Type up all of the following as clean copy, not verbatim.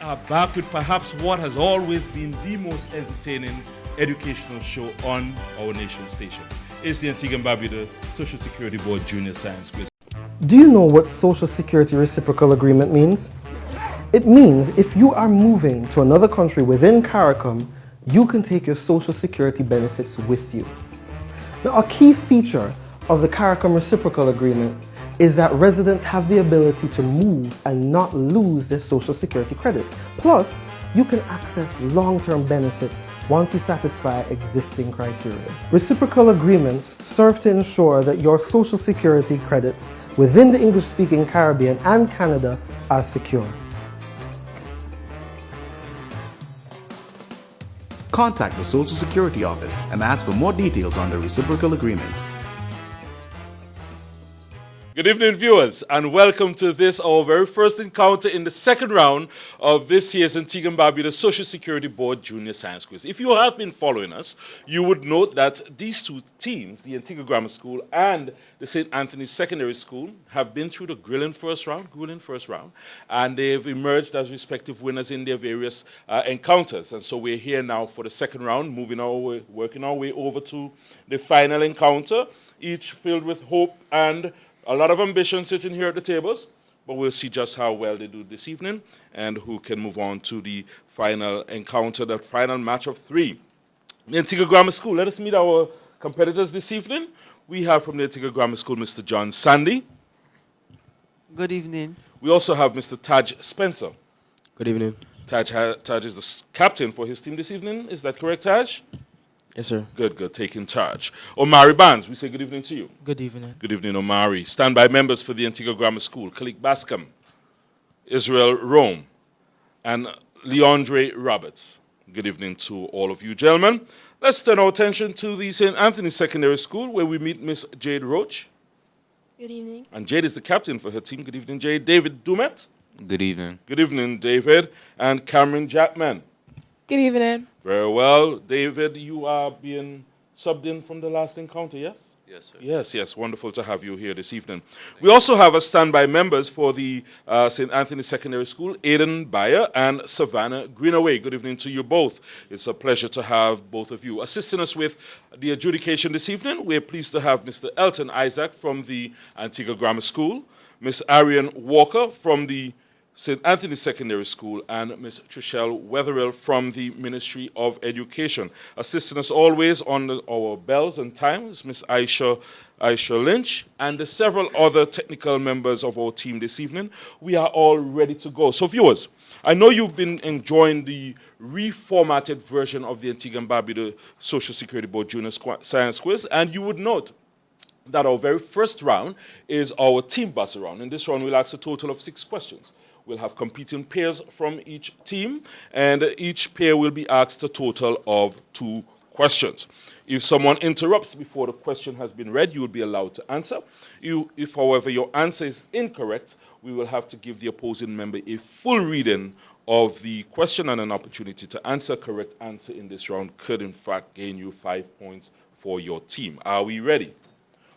are back with perhaps what has always been the most entertaining educational show on our nation's station. It's the Antigua and Barbuda Social Security Board Junior Science Quiz. Do you know what Social Security Reciprocal Agreement means? It means if you are moving to another country within CARICOM, you can take your Social Security benefits with you. Now, a key feature of the CARICOM Reciprocal Agreement is that residents have the ability to move and not lose their Social Security credits. Plus, you can access long-term benefits once you satisfy existing criteria. Reciprocal agreements serve to ensure that your Social Security credits within the English-speaking Caribbean and Canada are secure. Contact the Social Security Office and ask for more details on the reciprocal agreement. Good evening, viewers, and welcome to this, our very first encounter in the second round of this year's Antigua and Barbuda Social Security Board Junior Science Quiz. If you have been following us, you would note that these two teams, the Antigua Grammar School and the St. Anthony's Secondary School, have been through the grueling first round, and they've emerged as respective winners in their various encounters. And so we're here now for the second round, working our way over to the final encounter, each filled with hope and a lot of ambition sitting here at the tables, but we'll see just how well they do this evening and who can move on to the final encounter, the final match of three. The Antigua Grammar School, let us meet our competitors this evening. We have from the Antigua Grammar School Mr. John Sandy. Good evening. We also have Mr. Taj Spencer. Good evening. Taj is the captain for his team this evening. Is that correct, Taj? Yes, sir. Good, taking charge. Omari Barnes, we say good evening to you. Good evening. Good evening, Omari. Standby members for the Antigua Grammar School, Khalik Bascom, Israel Rome, and Leandre Roberts. Good evening to all of you, gentlemen. Let's turn our attention to the St. Anthony's Secondary School, where we meet Miss Jade Roach. Good evening. And Jade is the captain for her team. Good evening, Jade. David Dumet. Good evening. Good evening, David. And Cameron Jackman. Good evening. Very well. David, you are being subbed in from the last encounter, yes? Yes, sir. Yes. Wonderful to have you here this evening. We also have as standby members for the St. Anthony's Secondary School, Aidan Bayer and Savannah Greenaway. Good evening to you both. It's a pleasure to have both of you. Assisting us with the adjudication this evening, we're pleased to have Mr. Elton Isaac from the Antigua Grammar School, Miss Arian Walker from the St. Anthony's Secondary School, and Ms. Trishelle Wetherill from the Ministry of Education. Assisting us always on our bells and times, Ms. Aisha Lynch, and the several other technical members of our team this evening. We are all ready to go. So viewers, I know you've been enjoying the reformatted version of the Antigua and Barbuda Social Security Board Junior Science Quiz, and you would note that our very first round is our team buzzer round. In this round, we'll ask a total of 6 questions. We'll have competing pairs from each team, and each pair will be asked a total of 2 questions. If someone interrupts before the question has been read, you will be allowed to answer. If, however, your answer is incorrect, we will have to give the opposing member a full reading of the question and an opportunity to answer. Correct answer in this round could, in fact, gain you 5 points for your team. Are we ready?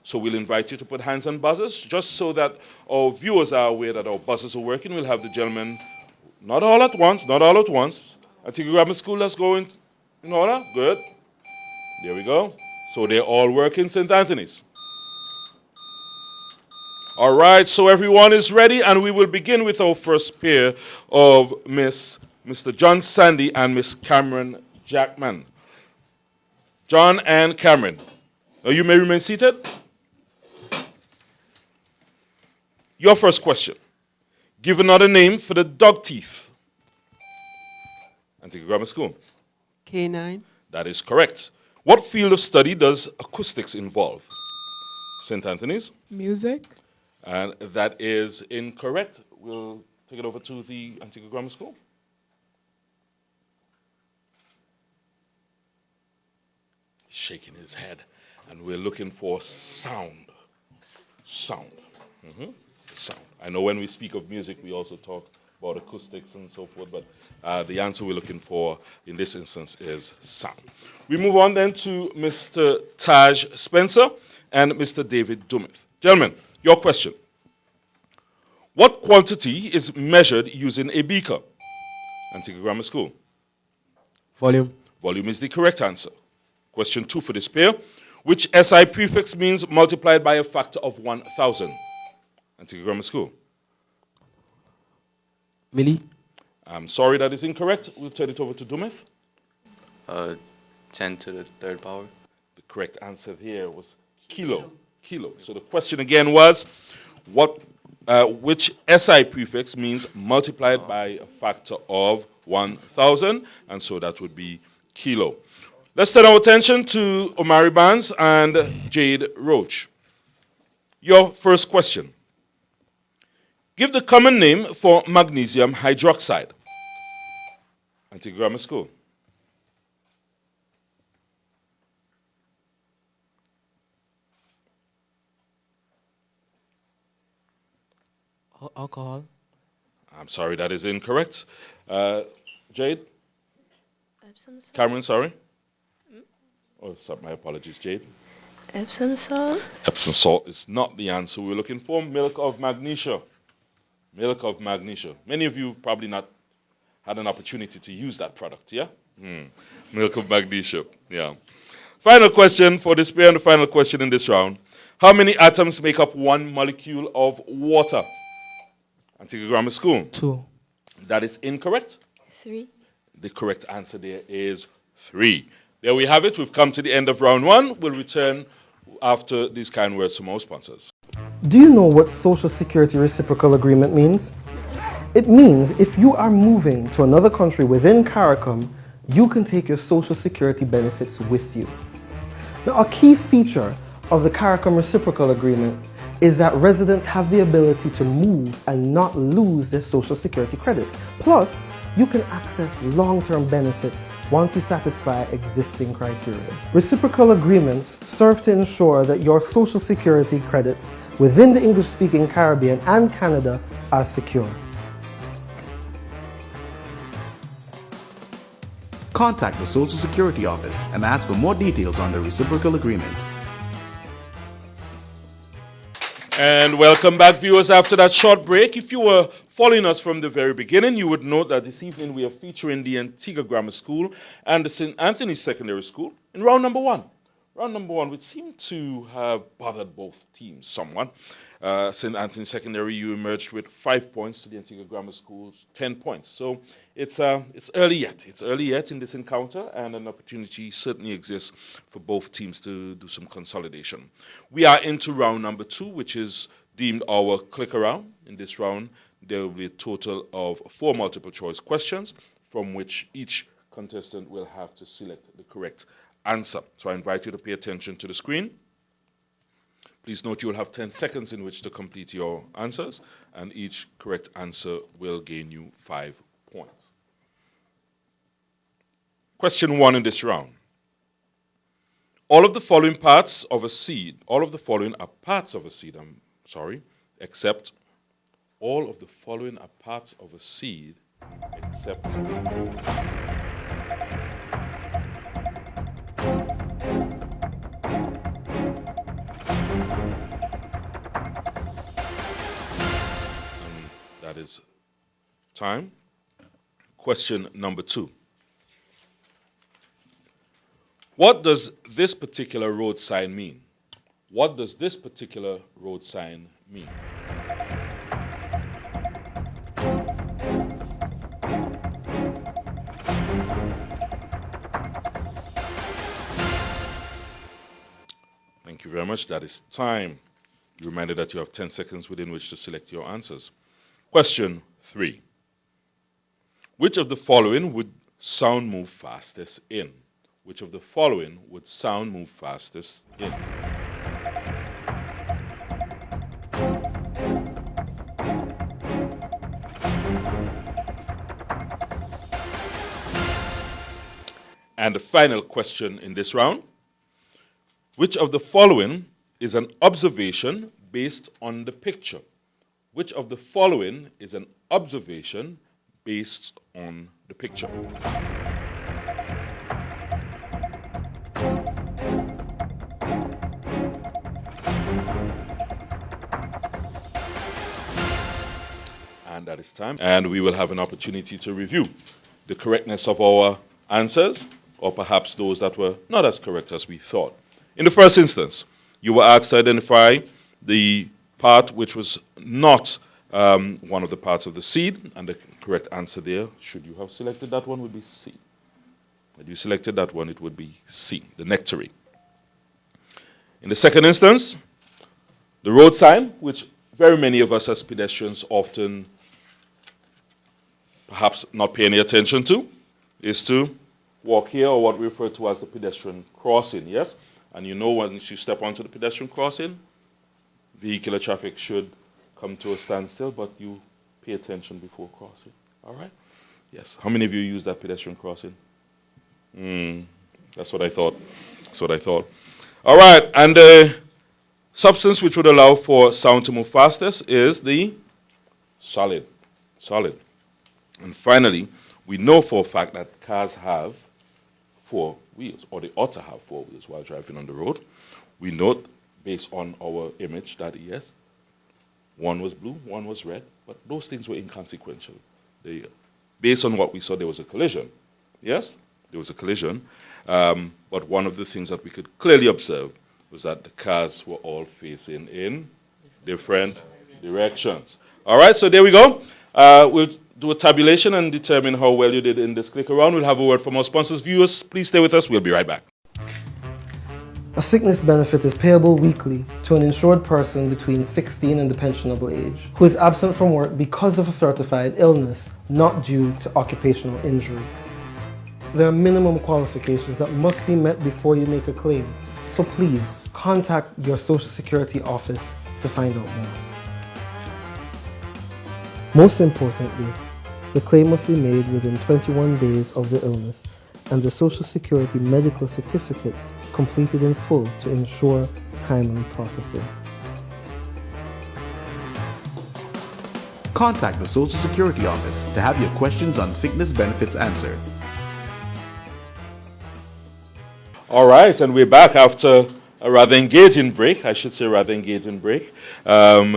So we'll invite you to put hands on buzzers, just so that our viewers are aware that our buzzers are working. We'll have the gentlemen, not all at once. Antigua Grammar School, let's go in order. Good. There we go. So they're all working, St. Anthony's. All right, so everyone is ready, and we will begin with our first pair of Mr. John Sandy and Miss Cameron Jackman. John and Cameron. Now you may remain seated. Your first question. Give another name for the dog teeth. Antigua Grammar School. K9. That is correct. What field of study does acoustics involve? St. Anthony's. Music. And that is incorrect. We'll take it over to the Antigua Grammar School. Shaking his head. And we're looking for sound. Sound. Sound. I know when we speak of music, we also talk about acoustics and so forth, but the answer we're looking for in this instance is sound. We move on then to Mr. Taj Spencer and Mr. David Dumet. Gentlemen, your question. What quantity is measured using a beaker? Antigua Grammar School. Volume. Volume is the correct answer. Question 2 for this pair. Which SI prefix means multiplied by a factor of 1,000? Antigua Grammar School. Milli. I'm sorry, that is incorrect. We'll turn it over to Dumeth. 10 to the third power. The correct answer here was kilo. Kilo. So the question again was, which SI prefix means multiplied by a factor of 1,000? And so that would be kilo. Let's turn our attention to Omari Barnes and Jade Roach. Your first question. Give the common name for magnesium hydroxide. Antigua Grammar School. Alcohol. I'm sorry, that is incorrect. Jade? Epsom salt. Cameron, sorry? Oh, sorry, my apologies, Jade. Epsom salt. Epsom salt is not the answer we're looking for. Milk of magnesia. Milk of magnesia. Many of you have probably not had an opportunity to use that product, yeah? Milk of magnesia, yeah. Final question for this pair and the final question in this round. How many atoms make up one molecule of water? Antigua Grammar School. 2. That is incorrect. 3. The correct answer there is 3. There we have it. We've come to the end of round 1. We'll return after these kind words from our sponsors. Do you know what Social Security Reciprocal Agreement means? It means if you are moving to another country within CARICOM, you can take your Social Security benefits with you. Now, a key feature of the CARICOM Reciprocal Agreement is that residents have the ability to move and not lose their Social Security credits. Plus, you can access long-term benefits once you satisfy existing criteria. Reciprocal agreements serve to ensure that your Social Security credits within the English-speaking Caribbean and Canada are secure. Contact the Social Security Office and ask for more details on the reciprocal agreement. And welcome back, viewers, after that short break. If you were following us from the very beginning, you would note that this evening we are featuring the Antigua Grammar School and the St. Anthony's Secondary School in round number 1. Round number 1, which seemed to have bothered both teams somewhat. St. Anthony's Secondary, you emerged with 5 points to the Antigua Grammar School's 10 points. So it's early yet. It's early yet in this encounter, and an opportunity certainly exists for both teams to do some consolidation. We are into round number 2, which is deemed our clicker round. In this round, there will be a total of 4 multiple choice questions from which each contestant will have to select the correct answer. So I invite you to pay attention to the screen. Please note you will have 10 seconds in which to complete your answers, and each correct answer will gain you 5 points. Question 1 in this round. All of the following are parts of a seed, except all of the following are parts of a seed, except that is time. Question number 2. What does this particular road sign mean? What does this particular road sign mean? Thank you very much. That is time. You're reminded that you have 10 seconds within which to select your answers. Question 3. Which of the following would sound move fastest in? Which of the following would sound move fastest in? And the final question in this round. Which of the following is an observation based on the picture? Which of the following is an observation based on the picture? And that is time, and we will have an opportunity to review the correctness of our answers, or perhaps those that were not as correct as we thought. In the first instance, you were asked to identify the part which was not one of the parts of the seed, and the correct answer there, should you have selected that one, would be C. Had you selected that one, it would be C, the nectary. In the second instance, the road sign, which very many of us as pedestrians often perhaps not pay any attention to, is to walk here, or what we refer to as the pedestrian crossing, yes? And you know once you step onto the pedestrian crossing, vehicular traffic should come to a standstill, but you pay attention before crossing, all right? Yes, how many of you use that pedestrian crossing? That's what I thought, that's what I thought. All right, and the substance which would allow for sound to move fastest is the solid. And finally, we know for a fact that cars have 4 wheels, or they ought to have 4 wheels while driving on the road. We note, based on our image, that yes, one was blue, one was red, but those things were inconsequential. Based on what we saw, there was a collision. Yes, there was a collision. But one of the things that we could clearly observe was that the cars were all facing in different directions. All right, so there we go. We'll do a tabulation and determine how well you did in this click around. We'll have a word from our sponsors. Viewers, please stay with us. We'll be right back. A sickness benefit is payable weekly to an insured person between 16 and the pensionable age who is absent from work because of a certified illness, not due to occupational injury. There are minimum qualifications that must be met before you make a claim, so please contact your Social Security office to find out more. Most importantly, the claim must be made within 21 days of the illness and the Social Security medical certificate completed in full to ensure timely processing. Contact the Social Security office to have your questions on sickness benefits answered. All right, and we're back after a rather engaging break, and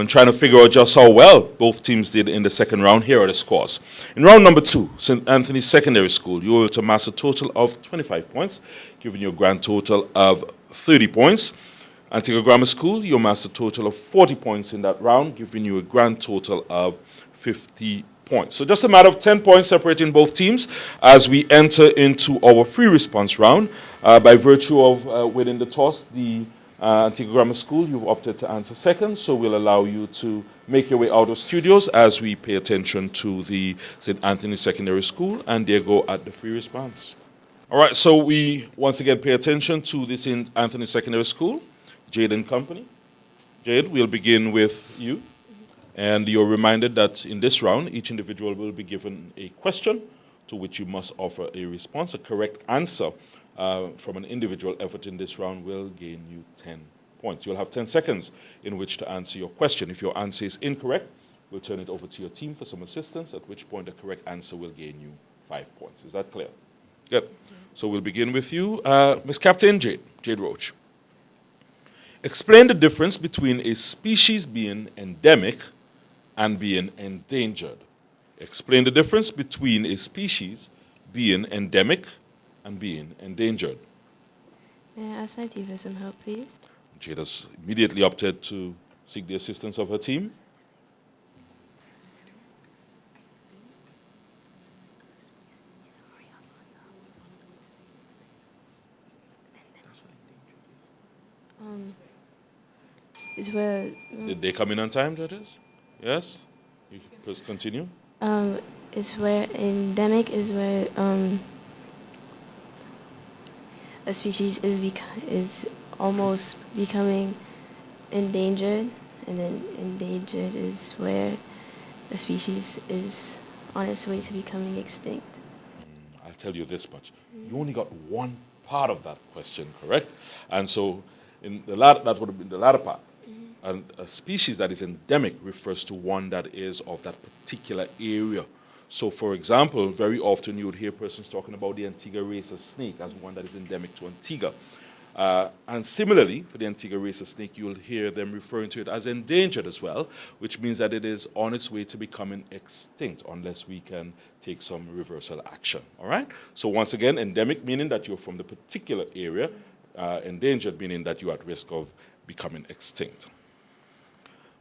trying to figure out just how well both teams did in the second round. Here are the scores. In round number 2, St. Anthony's Secondary School, you were to amass a total of 25 points, giving you a grand total of 30 points. Antigua Grammar School, you amassed a total of 40 points in that round, giving you a grand total of 50 points. So just a matter of 10 points separating both teams as we enter into our free response round. By virtue of winning the toss, the Antigua Grammar School, you've opted to answer second, so we'll allow you to make your way out of studios as we pay attention to the St. Anthony Secondary School, and there go at the free response. All right, so we once again pay attention to the St. Anthony Secondary School, Jade and Company. Jade, we'll begin with you, and you're reminded that in this round, each individual will be given a question to which you must offer a response. A correct answer from an individual effort in this round will gain you 10 points. You'll have 10 seconds in which to answer your question. If your answer is incorrect, we'll turn it over to your team for some assistance, at which point the correct answer will gain you 5 points. Is that clear? Good. So we'll begin with you. Ms. Captain Jade Roach. Explain the difference between a species being endemic and being endangered. Explain the difference between a species being endemic and being endangered. May I ask my team for some help, please? Jade has immediately opted to seek the assistance of her team. Is where Did they come in on time, judges? Yes? You can first continue. is where endemic is where a species is almost becoming endangered, and then endangered is where a species is on its way to becoming extinct. I'll tell you this much. You only got one part of that question correct. And so in the latter, that would have been the latter part. And a species that is endemic refers to one that is of that particular area. So, for example, very often you would hear persons talking about the Antigua racer snake as one that is endemic to Antigua. And similarly, for the Antigua racer snake, you'll hear them referring to it as endangered as well, which means that it is on its way to becoming extinct unless we can take some reversal action, all right? So once again, endemic meaning that you're from the particular area, endangered meaning that you're at risk of becoming extinct.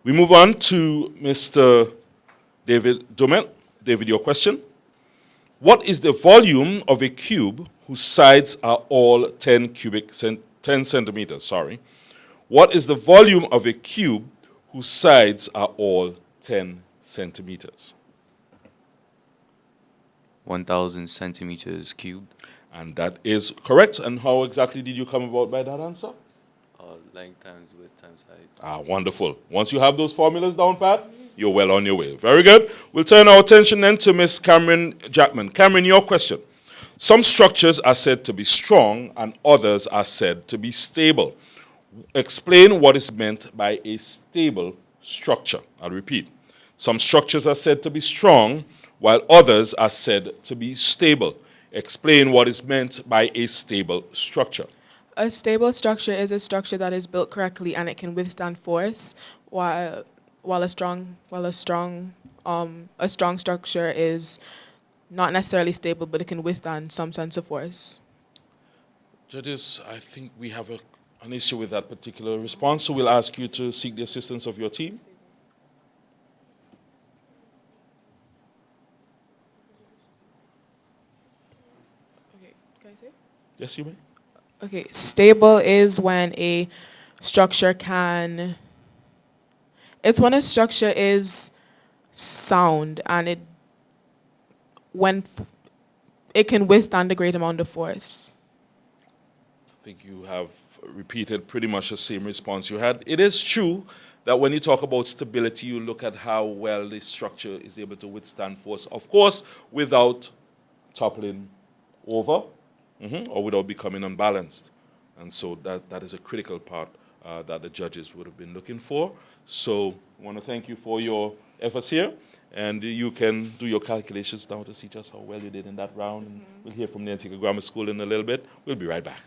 We move on to Mr. David Dumel. David, your question. What is the volume of a cube whose sides are all 10 centimeters, sorry. What is the volume of a cube whose sides are all 10 centimeters? 1,000 centimeters cubed. And that is correct. And how exactly did you come about by that answer? Length times width times height. Wonderful. Once you have those formulas down, Pat, you're well on your way. Very good. We'll turn our attention then to Miss Cameron Jackman. Cameron, your question. Some structures are said to be strong and others are said to be stable. Explain what is meant by a stable structure. I'll repeat. Some structures are said to be strong while others are said to be stable. Explain what is meant by a stable structure. A stable structure is a structure that is built correctly and it can withstand force, while a strong structure is not necessarily stable, but it can withstand some sense of force. Judges, I think we have an issue with that particular response, so we'll ask you to seek the assistance of your team. Okay, can I say? Yes, you may. Okay, stable is when a structure can. It's when a structure is sound and when it can withstand a great amount of force. I think you have repeated pretty much the same response you had. It is true that when you talk about stability, you look at how well the structure is able to withstand force, of course, without toppling over or without becoming unbalanced. And so that is a critical part that the judges would have been looking for. So I want to thank you for your efforts here. And you can do your calculations now to see just how well you did in that round. And we'll hear from the Antigua Grammar School in a little bit. We'll be right back.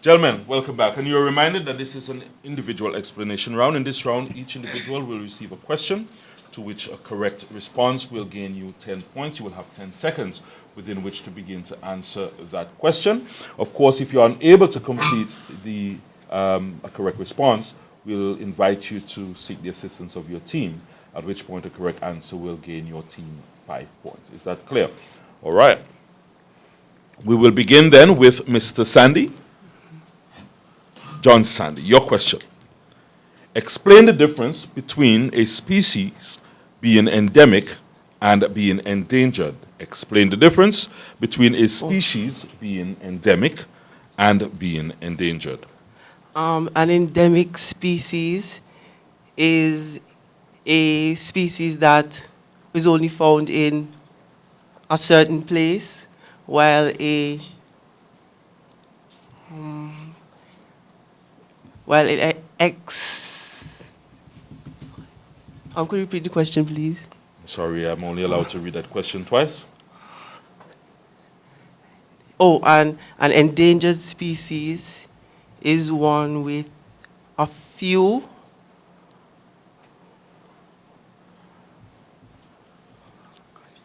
Gentlemen, welcome back. And you're reminded that this is an individual explanation round. In this round, each individual will receive a question to which a correct response will gain you 10 points. You will have 10 seconds within which to begin to answer that question. Of course, if you're unable to complete a correct response, we'll invite you to seek the assistance of your team, at which point a correct answer will gain your team 5 points. Is that clear? All right. We will begin then with Mr. Sandy. John Sandy, your question. Explain the difference between a species being endemic and being endangered. Explain the difference between a species being endemic and being endangered. An endemic species is a species that is only found in a certain place, while could you repeat the question, please? Sorry, I'm only allowed to read that question twice. Oh, an endangered species is one with a few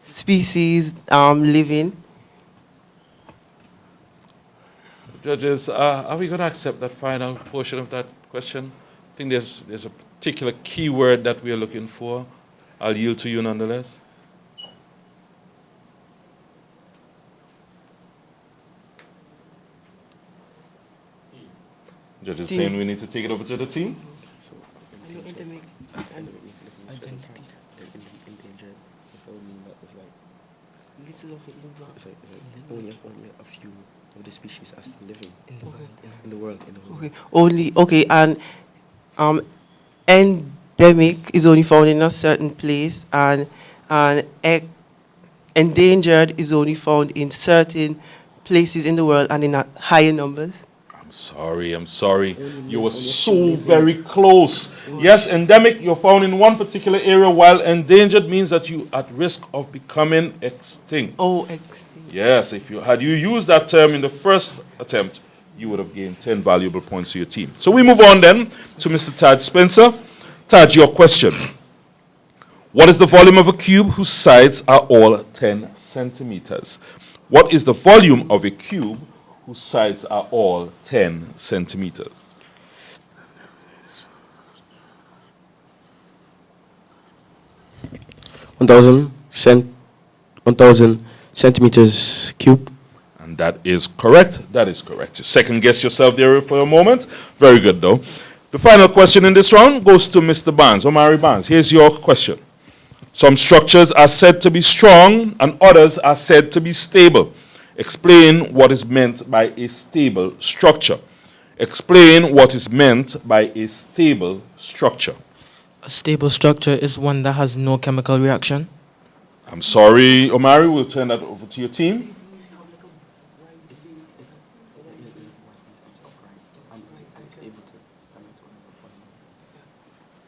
species living. Judges, are we going to accept that final portion of that question? I think there's a particular key word that we are looking for. I'll yield to you nonetheless. Judges saying we need to take it over to the team. Only a few of the species are still living in the world. Okay, and endemic is only found in a certain place, and endangered is only found in certain places in the world and in higher numbers. I'm sorry. You were so very close. Yes, endemic, you're found in one particular area, while endangered means that you're at risk of becoming extinct. Oh, extinct. Yes, had you used that term in the first attempt, you would have gained 10 valuable points to your team. So we move on then to Mr. Taj Spencer. Taj, your question. What is the volume of a cube whose sides are all 10 centimeters? What is the volume of a cube whose sides are all 10 centimeters? 1,000 centimeters cube. And that is correct. That is correct. Second guess yourself there for a moment. Very good, though. The final question in this round goes to Mr. Barnes, Omari Barnes. Here's your question. Some structures are said to be strong and others are said to be stable. Explain what is meant by a stable structure. Explain what is meant by a stable structure. A stable structure is one that has no chemical reaction. I'm sorry, Omari, we'll turn that over to your team.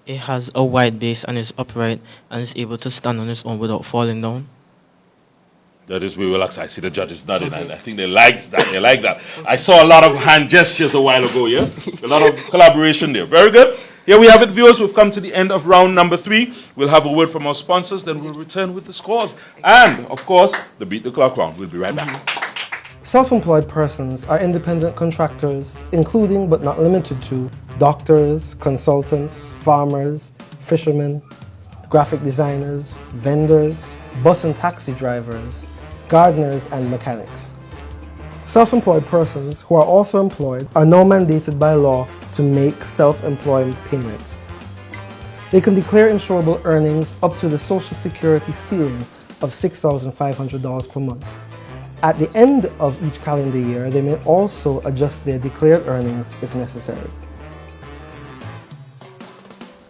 It has a wide base and is upright and is able to stand on its own without falling down. That is, we will actually, I see the judges nodding, and I think they liked that. They like that. I saw a lot of hand gestures a while ago, yes? A lot of collaboration there. Very good. Here we have it, viewers. We've come to the end of round number 3. We'll have a word from our sponsors, then we'll return with the scores. And, of course, the Beat the Clock round. We'll be right back. Self-employed persons are independent contractors, including but not limited to doctors, consultants, farmers, fishermen, graphic designers, vendors, bus and taxi drivers, gardeners, and mechanics. Self-employed persons who are also employed are now mandated by law to make self-employed payments. They can declare insurable earnings up to the Social Security ceiling of $6,500 per month. At the end of each calendar year, they may also adjust their declared earnings if necessary.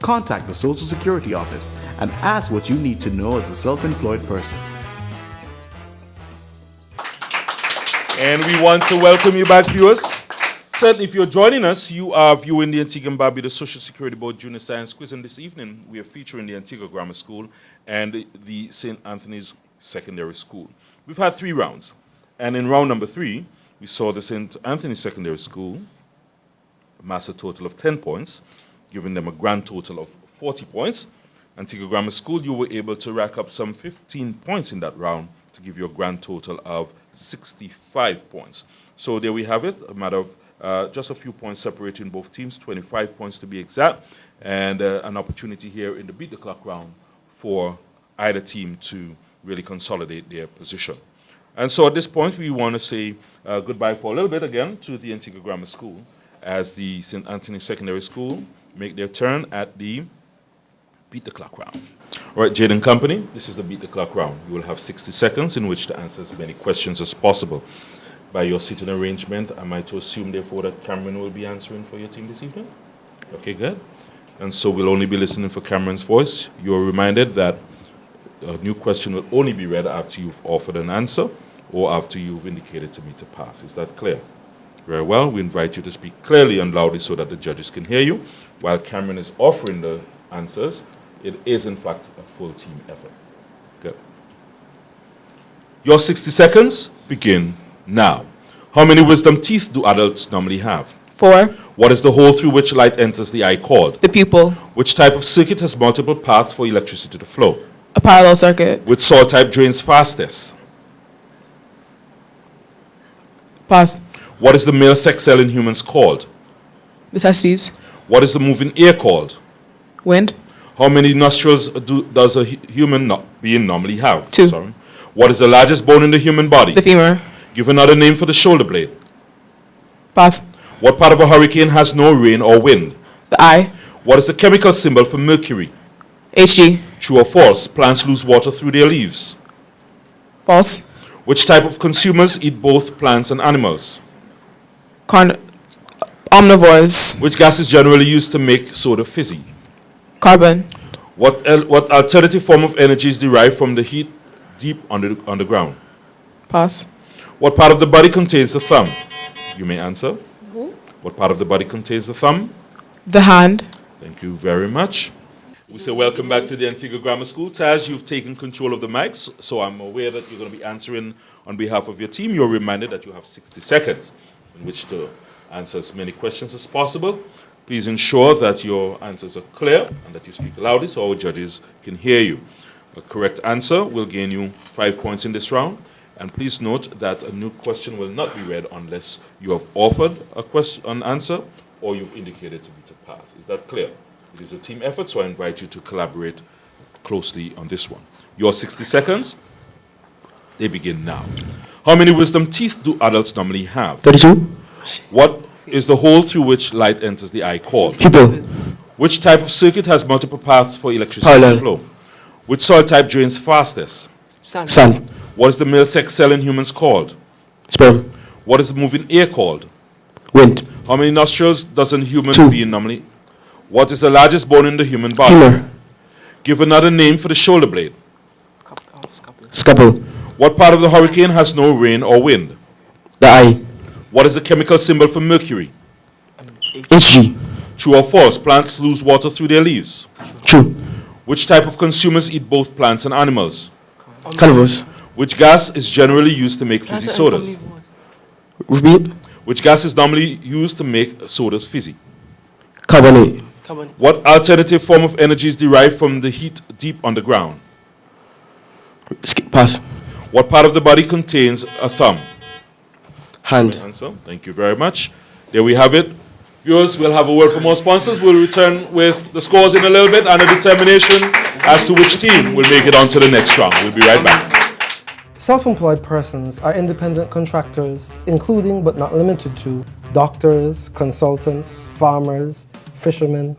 Contact the Social Security office and ask what you need to know as a self-employed person. And we want to welcome you back, viewers. Certainly, if you're joining us, you are viewing the Antigua and Barbuda Social Security Board Junior Science Quiz. And this evening, we are featuring the Antigua Grammar School and the St. Anthony's Secondary School. We've had 3 rounds. And in round number 3, we saw the St. Anthony's Secondary School amass a total of 10 points, giving them a grand total of 40 points. Antigua Grammar School, you were able to rack up some 15 points in that round to give you a grand total of 65 points. So there we have it, a matter of just a few points separating both teams, 25 points to be exact, and an opportunity here in the Beat the Clock round for either team to really consolidate their position. And so at this point, we want to say goodbye for a little bit again to the Antigua Grammar School as the St. Anthony Secondary School make their turn at the Beat the Clock round. All right, Jade and Company, this is the Beat the Clock round. You will have 60 seconds in which to answer as many questions as possible. By your sitting arrangement, am I to assume, therefore, that Cameron will be answering for your team this evening? Okay, good. And so we'll only be listening for Cameron's voice. You're reminded that a new question will only be read after you've offered an answer or after you've indicated to me to pass. Is that clear? Very well. We invite you to speak clearly and loudly so that the judges can hear you. While Cameron is offering the answers, it is, in fact, a full team effort. Good. Your 60 seconds begin now. How many wisdom teeth do adults normally have? 4. What is the hole through which light enters the eye called? The pupil. Which type of circuit has multiple paths for electricity to flow? A parallel circuit. Which soil type drains fastest? Pass. What is the male sex cell in humans called? The testes. What is the moving ear called? Wind. How many nostrils does a human being normally have? 2. Sorry. What is the largest bone in the human body? The femur. Give another name for the shoulder blade. Pass. What part of a hurricane has no rain or wind? The eye. What is the chemical symbol for mercury? Hg. True or false? Plants lose water through their leaves. False. Which type of consumers eat both plants and animals? Omnivores. Which gas is generally used to make soda fizzy? Carbon. What alternative form of energy is derived from the heat deep underground? Pass. What part of the body contains the thumb? You may answer. What part of the body contains the thumb? The hand. Thank you very much. We say welcome back to the Antigua Grammar School. Taj, you've taken control of the mics, so I'm aware that you're going to be answering on behalf of your team. You're reminded that you have 60 seconds. in which to answer as many questions as possible. Please ensure that your answers are clear and that you speak loudly so our judges can hear you. A correct answer will gain you 5 points in this round. And please note that a new question will not be read unless you have offered an answer or you've indicated to be to pass. Is that clear? It is a team effort, so I invite you to collaborate closely on this one. Your 60 seconds, they begin now. How many wisdom teeth do adults normally have? 32. What is the hole through which light enters the eye called? Pupil. Which type of circuit has multiple paths for electricity Parallel. flow? Which soil type drains fastest? Sand. What is the male sex cell in humans called? Sperm. What is the moving air called? Wind. How many nostrils does a human 2. being normally? What is the largest bone in the human body? Femur. Give another name for the shoulder blade. Scalpel. What part of the hurricane has no rain or wind? The eye. What is the chemical symbol for mercury? HG. True or false? Plants lose water through their leaves. True. Which type of consumers eat both plants and animals? Carnivores. Which gas is generally used to make fizzy sodas? Repeat. Which gas is normally used to make sodas fizzy? Carbonate. What alternative form of energy is derived from the heat deep underground? Pass. What part of the body contains a thumb? Hand. Answer. Thank you very much. There we have it. Viewers, we'll have a word from our sponsors. We'll return with the scores in a little bit and a determination as to which team will make it on to the next round. We'll be right back. Self-employed persons are independent contractors, including but not limited to doctors, consultants, farmers, fishermen,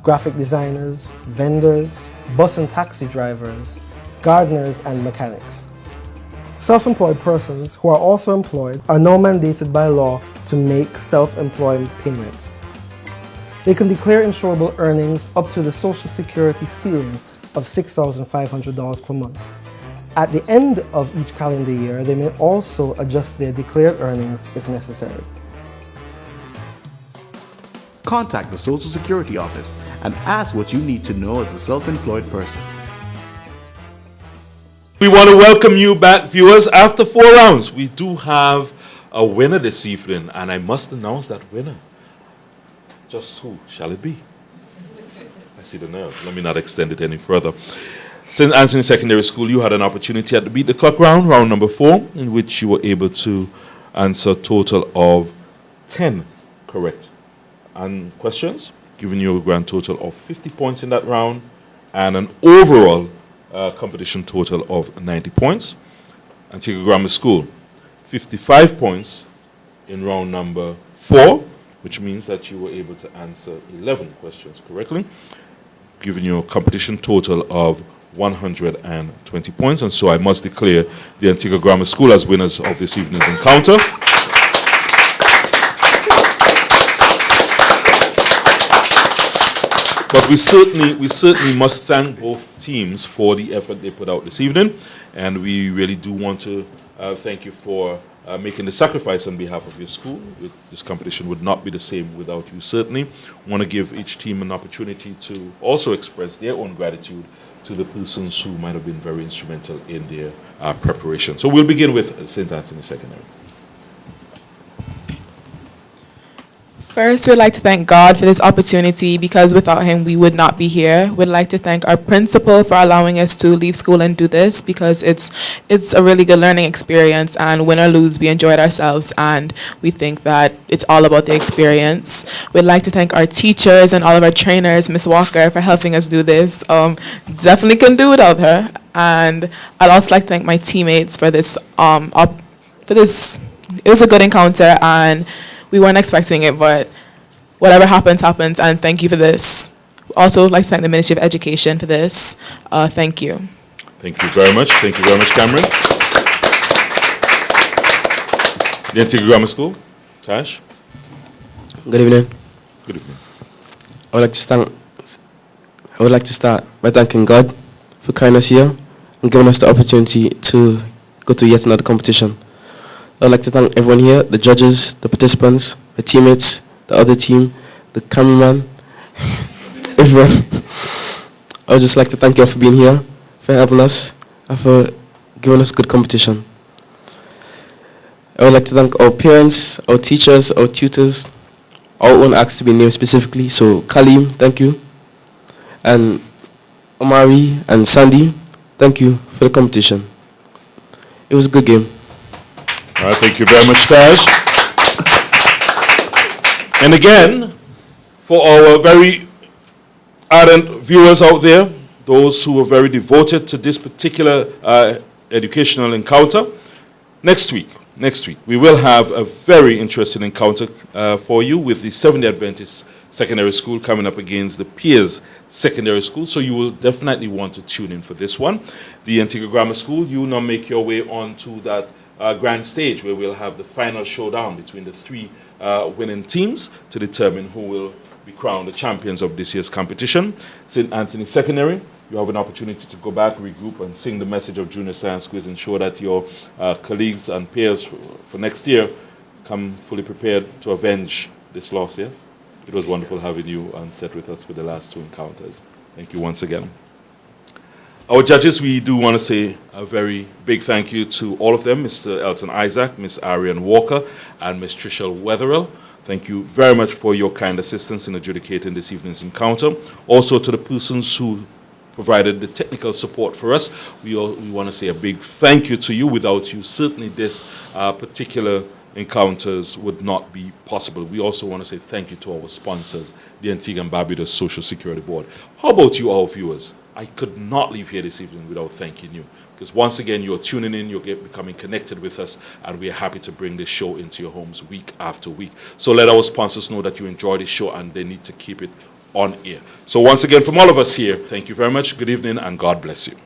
graphic designers, vendors, bus and taxi drivers, gardeners, and mechanics. Self-employed persons who are also employed are now mandated by law to make self-employed payments. They can declare insurable earnings up to the Social Security ceiling of $6,500 per month. At the end of each calendar year, they may also adjust their declared earnings if necessary. Contact the Social Security office and ask what you need to know as a self-employed person. We want to welcome you back, viewers. After 4 rounds, we do have a winner this evening, and I must announce that winner. Just who shall it be? I see the nerve. Let me not extend it any further. St. Anthony Secondary School, you had an opportunity at the Beat the Clock round, round number 4, in which you were able to answer a total of 10 correct questions, giving you a grand total of 50 points in that round, and an overall competition total of 90 points. Antigua Grammar School, 55 points in round number 4, which means that you were able to answer 11 questions correctly, giving you a competition total of 120 points. And so I must declare the Antigua Grammar School as winners of this evening's encounter. But we certainly must thank both teams for the effort they put out this evening, and we really do want to thank you for making the sacrifice on behalf of your school. This competition would not be the same without you, certainly. I want to give each team an opportunity to also express their own gratitude to the persons who might have been very instrumental in their preparation. So we'll begin with St. Anthony Secondary. First, we'd like to thank God for this opportunity, because without him, we would not be here. We'd like to thank our principal for allowing us to leave school and do this, because it's a really good learning experience, and win or lose, we enjoyed ourselves, and we think that it's all about the experience. We'd like to thank our teachers and all of our trainers, Miss Walker, for helping us do this. Definitely couldn't do without her. And I'd also like to thank my teammates for this. It was a good encounter, and we weren't expecting it, but whatever happens, happens, and thank you for this. Also, I'd like to thank the Ministry of Education for this. Thank you. Thank you very much. Thank you very much, Cameron. The Antigua Grammar School, Tash. Good evening. Good evening. I would like to start by thanking God for carrying us here and giving us the opportunity to go to yet another competition. I'd like to thank everyone here, the judges, the participants, the teammates, the other team, the cameraman, everyone. I would just like to thank you all for being here, for helping us, and for giving us good competition. I would like to thank our parents, our teachers, our tutors. Our own acts to be named specifically. So Kalim, thank you. And Omari and Sandy, thank you for the competition. It was a good game. All right, thank you very much, Taj. And again, for our very ardent viewers out there, those who are very devoted to this particular educational encounter, next week, we will have a very interesting encounter for you with the Seventh-day Adventist Secondary School coming up against the Piers Secondary School. So you will definitely want to tune in for this one. The Antigua Grammar School, you will now make your way on to that grand stage where we'll have the final showdown between the three winning teams to determine who will be crowned the champions of this year's competition. St. Anthony Secondary, you have an opportunity to go back, regroup, and sing the message of Junior Science Quiz, and show that your colleagues and peers for next year come fully prepared to avenge this loss, yes? It was wonderful having you on set with us for the last two encounters. Thank you once again. Our judges, we do want to say a very big thank you to all of them, Mr. Elton Isaac, Ms. Arian Walker, and Ms. Tricia Wetherell. Thank you very much for your kind assistance in adjudicating this evening's encounter. Also to the persons who provided the technical support for us, we want to say a big thank you to you. Without you, certainly this particular encounters would not be possible. We also want to say thank you to our sponsors, the Antigua and Barbuda Social Security Board. How about you, our viewers? I could not leave here this evening without thanking you, because once again, you're tuning in, you're becoming connected with us, and we're happy to bring this show into your homes week after week. So let our sponsors know that you enjoy this show and they need to keep it on air. So once again, from all of us here, thank you very much, good evening, and God bless you.